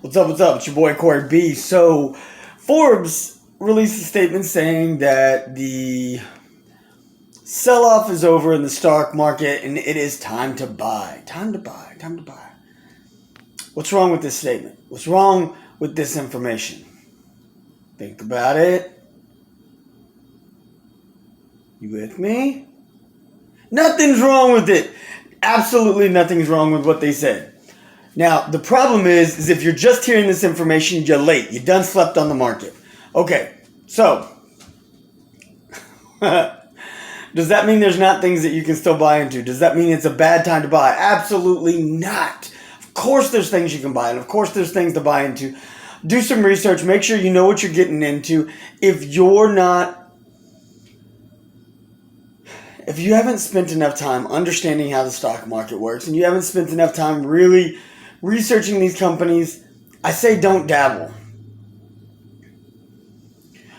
What's up? What's up? It's your boy Corey B. So, Forbes released a statement saying that the sell-off is over in the stock market and it is time to buy. Time to buy. Time to buy. What's wrong with this statement? What's wrong with this information? Think about it. You with me? Nothing's wrong with it. Absolutely nothing's wrong with what they said. Now, the problem is if you're just hearing this information, you're late. You done slept on the market. Okay, so does that mean there's not things that you can still buy into? Does that mean it's a bad time to buy? Absolutely not. Of course there's things you can buy, and of course there's things to buy into. Do some research. Make sure you know what you're getting into. If you haven't spent enough time understanding how the stock market works, and you haven't spent enough time really researching these companies, I say don't dabble.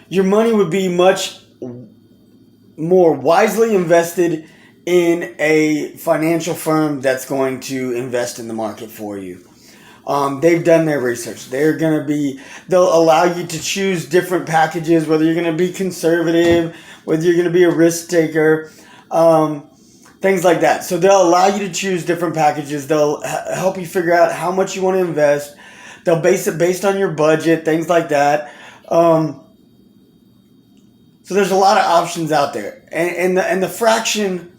Your money would be much more wisely invested in a financial firm that's going to invest in the market for you. They've done their research. They'll allow you to choose different packages, whether you're going to be conservative, whether you're going to be a risk taker, things like that. So they'll allow you to choose different packages. They'll help you figure out how much you want to invest. They'll base it based on your budget, things like that. So there's a lot of options out there. And the fraction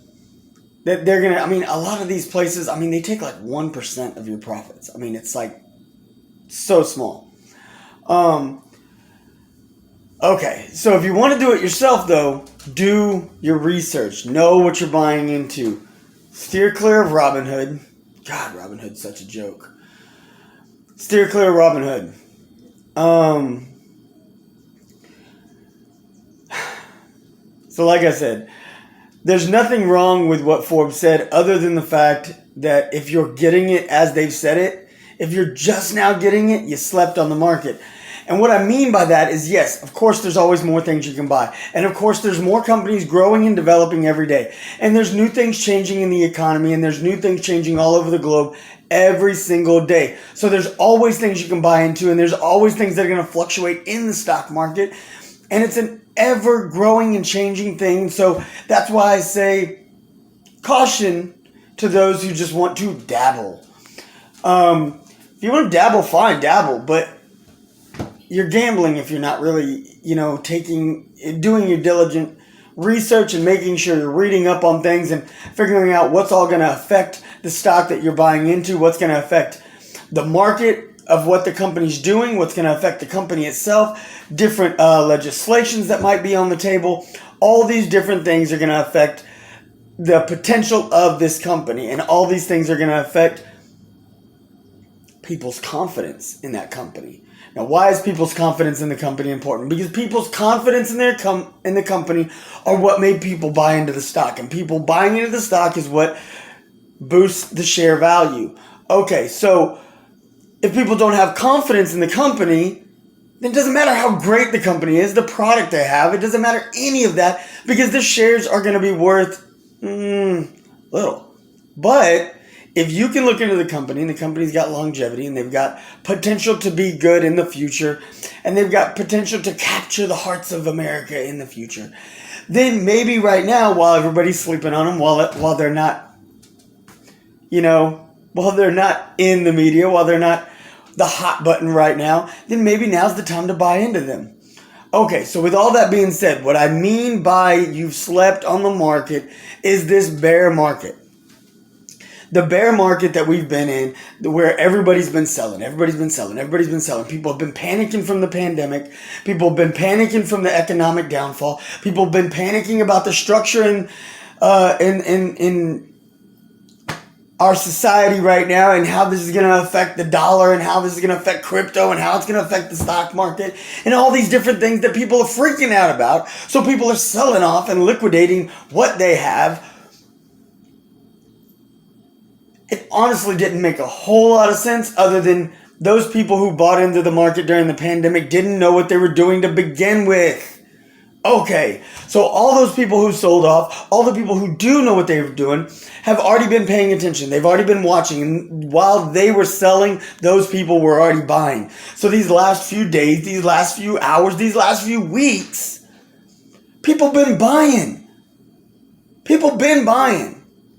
that they're going to, a lot of these places, they take like 1% of your profits. It's like so small. Okay, so if you want to do it yourself, though, do your research. Know what you're buying into. Steer clear of Robinhood. God, Robinhood's such a joke. Steer clear of Robinhood. So like I said, there's nothing wrong with what Forbes said other than the fact that if you're getting it as they've said it, if you're just now getting it, you slept on the market. And what I mean by that is, yes, of course, there's always more things you can buy. And of course, there's more companies growing and developing every day. And there's new things changing in the economy, and there's new things changing all over the globe every single day. So there's always things you can buy into, and there's always things that are going to fluctuate in the stock market. And it's an ever growing and changing thing. So that's why I say caution to those who just want to dabble. If you want to dabble, fine, dabble. But you're gambling if you're not really, doing your diligent research and making sure you're reading up on things and figuring out what's all going to affect the stock that you're buying into, what's going to affect the market of what the company's doing, what's going to affect the company itself, different legislations that might be on the table. All these different things are going to affect the potential of this company, and all these things are going to affect people's confidence in that company. Now, why is people's confidence in the company important? Because people's confidence in in the company are what made people buy into the stock. And people buying into the stock is what boosts the share value. Okay, so if people don't have confidence in the company, then it doesn't matter how great the company is, the product they have. It doesn't matter any of that because the shares are going to be worth little. But if you can look into the company, and the company's got longevity, and they've got potential to be good in the future, and they've got potential to capture the hearts of America in the future, then maybe right now, while everybody's sleeping on them, while they're not, while they're not in the media, while they're not the hot button right now, then maybe now's the time to buy into them. Okay, so with all that being said, what I mean by you've slept on the market is this bear market. The bear market that we've been in, where everybody's been selling. People have been panicking from the pandemic. People have been panicking from the economic downfall. People have been panicking about the structure in our society right now, and how this is going to affect the dollar, and how this is going to affect crypto, and how it's going to affect the stock market, and all these different things that people are freaking out about. So people are selling off and liquidating what they have. It honestly didn't make a whole lot of sense, other than those people who bought into the market during the pandemic didn't know what they were doing to begin with. Okay, so all those people who sold off, all the people who do know what they were doing, have already been paying attention. They've already been watching. And while they were selling, those people were already buying. So these last few days, these last few hours, these last few weeks, people been buying. People been buying.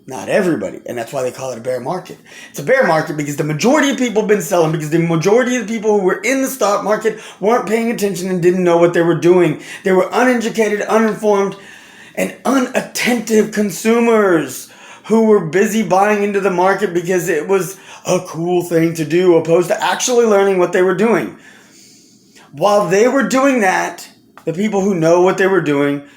Not everybody. And that's why they call it a bear market. It's a bear market because the majority of people have been selling, because the majority of the people who were in the stock market weren't paying attention and didn't know what they were doing. They were uneducated, uninformed, and unattentive consumers who were busy buying into the market because it was a cool thing to do, opposed to actually learning what they were doing. While they were doing that, the people who know what they were doing,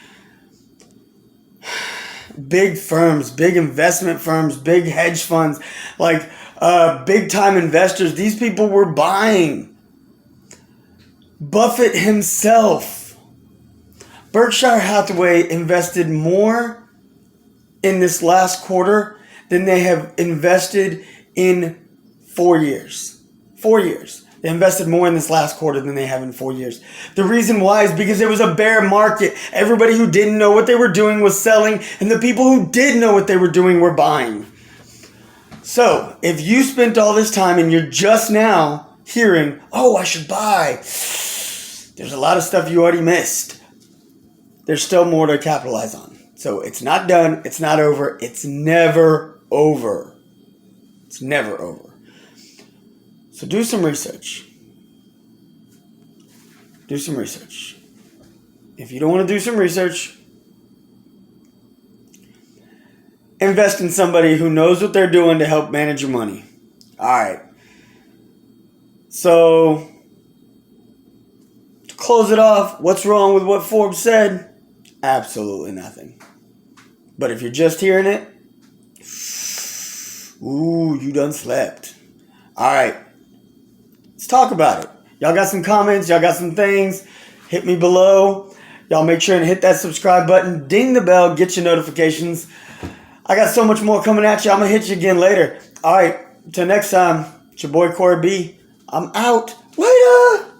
big firms, big investment firms, big hedge funds, like big time investors, these people were buying. Buffett himself, Berkshire Hathaway invested more in this last quarter than they have invested in 4 years. 4 years. They invested more in this last quarter than they have in 4 years. The reason why is because it was a bear market. Everybody who didn't know what they were doing was selling, and the people who did know what they were doing were buying. So, if you spent all this time and you're just now hearing, oh, I should buy, there's a lot of stuff you already missed. There's still more to capitalize on. So, it's not done. It's not over. It's never over. It's never over. So do some research. Do some research. If you don't want to do some research, invest in somebody who knows what they're doing to help manage your money. All right. So, to close it off, what's wrong with what Forbes said? Absolutely nothing. But if you're just hearing it, ooh, you done slept. All right. Let's talk about it. Y'all got some comments. Y'all got some things. Hit me below. Y'all make sure and hit that subscribe button. Ding the bell. Get your notifications. I got so much more coming at you. I'm going to hit you again later. All right. Till next time. It's your boy Corey B. I'm out. Later.